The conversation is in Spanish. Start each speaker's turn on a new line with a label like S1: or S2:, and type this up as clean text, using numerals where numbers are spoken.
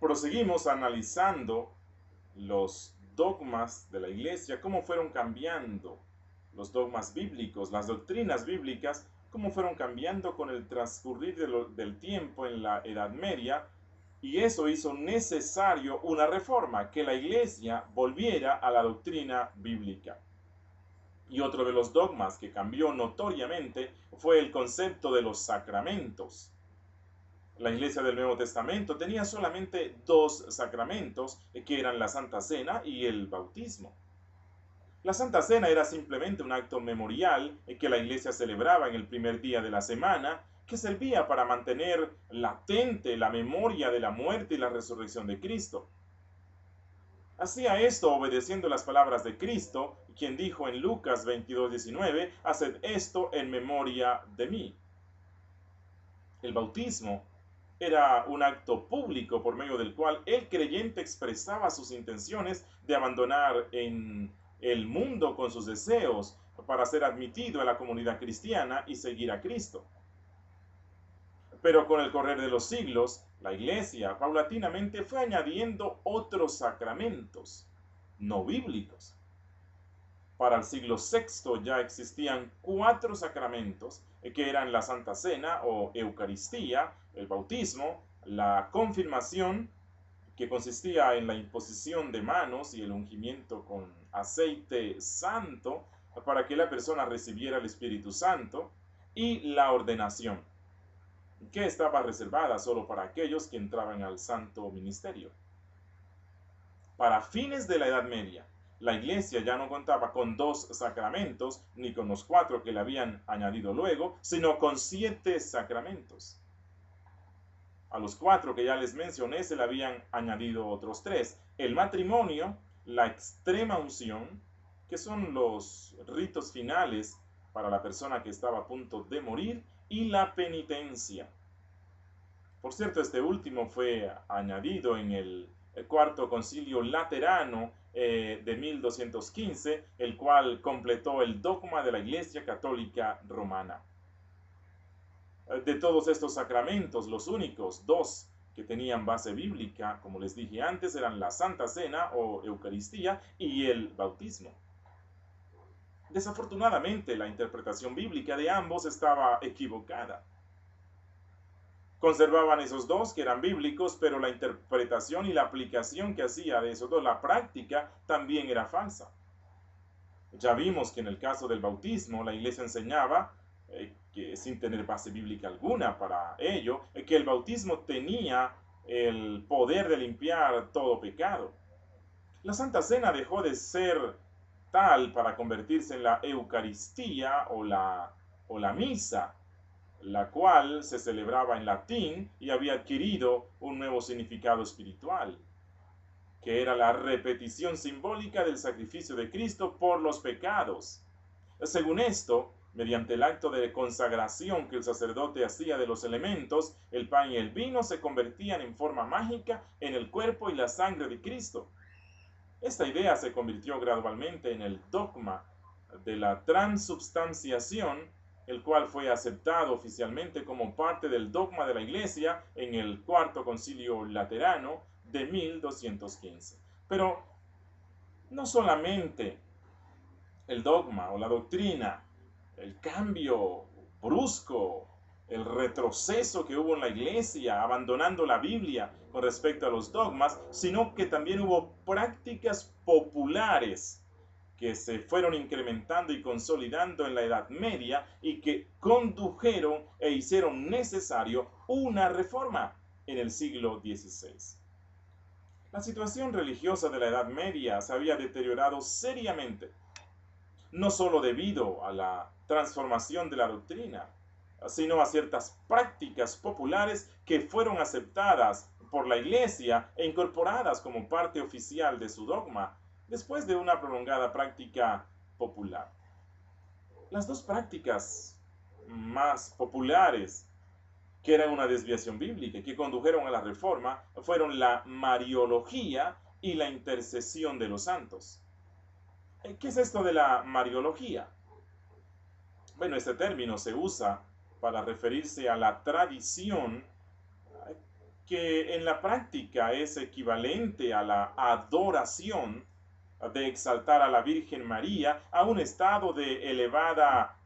S1: Proseguimos analizando los dogmas de la iglesia, cómo fueron cambiando los dogmas bíblicos, las doctrinas bíblicas, cómo fueron cambiando con el transcurrir del tiempo en la Edad Media, y eso hizo necesario una reforma, que la iglesia volviera a la doctrina bíblica. Y otro de los dogmas que cambió notoriamente fue el concepto de los sacramentos. La iglesia del Nuevo Testamento tenía solamente dos sacramentos, que eran la Santa Cena y el bautismo. La Santa Cena era simplemente un acto memorial que la iglesia celebraba en el primer día de la semana, que servía para mantener latente la memoria de la muerte y la resurrección de Cristo. Hacía esto obedeciendo las palabras de Cristo, quien dijo en Lucas 22:19, haced esto en memoria de mí. El bautismo era un acto público por medio del cual el creyente expresaba sus intenciones de abandonar en el mundo con sus deseos para ser admitido a la comunidad cristiana y seguir a Cristo. Pero con el correr de los siglos, la iglesia paulatinamente fue añadiendo otros sacramentos no bíblicos. Para el siglo VI ya existían 4 sacramentos, que eran la Santa Cena o Eucaristía, el bautismo, la confirmación, que consistía en la imposición de manos y el ungimiento con aceite santo para que la persona recibiera el Espíritu Santo, y la ordenación, que estaba reservada solo para aquellos que entraban al santo ministerio. Para fines de la Edad Media, la iglesia ya no contaba con 2 sacramentos, ni con los 4 que le habían añadido luego, sino con 7 sacramentos. A los 4 que ya les mencioné se le habían añadido otros 3. El matrimonio, la extrema unción, que son los ritos finales para la persona que estaba a punto de morir, y la penitencia. Por cierto, este último fue añadido en el Cuarto Concilio Laterano de 1215, el cual completó el dogma de la Iglesia Católica Romana. De todos estos sacramentos, los únicos 2 que tenían base bíblica, como les dije antes, eran la Santa Cena o Eucaristía y el bautismo. Desafortunadamente, la interpretación bíblica de ambos estaba equivocada. Conservaban esos 2 que eran bíblicos, pero la interpretación y la aplicación que hacía de esos 2, la práctica, también era falsa. Ya vimos que en el caso del bautismo, la iglesia enseñaba, que sin tener base bíblica alguna para ello, que el bautismo tenía el poder de limpiar todo pecado. La Santa Cena dejó de ser tal para convertirse en la Eucaristía o la misa, la cual se celebraba en latín y había adquirido un nuevo significado espiritual, que era la repetición simbólica del sacrificio de Cristo por los pecados. Según esto, mediante el acto de consagración que el sacerdote hacía de los elementos, el pan y el vino se convertían en forma mágica en el cuerpo y la sangre de Cristo. Esta idea se convirtió gradualmente en el dogma de la transubstanciación, el cual fue aceptado oficialmente como parte del dogma de la Iglesia en el Cuarto Concilio Laterano de 1215. Pero no solamente el dogma o la doctrina, el cambio brusco, el retroceso que hubo en la iglesia, abandonando la Biblia con respecto a los dogmas, sino que también hubo prácticas populares que se fueron incrementando y consolidando en la Edad Media y que condujeron e hicieron necesario una reforma en el siglo XVI. La situación religiosa de la Edad Media se había deteriorado seriamente, no solo debido a la transformación de la doctrina, sino a ciertas prácticas populares que fueron aceptadas por la Iglesia e incorporadas como parte oficial de su dogma, después de una prolongada práctica popular. Las 2 prácticas más populares, que eran una desviación bíblica, que condujeron a la reforma, fueron la mariología y la intercesión de los santos. ¿Qué es esto de la mariología? Bueno, este término se usa para referirse a la tradición que en la práctica es equivalente a la adoración de exaltar a la Virgen María a un estado de elevada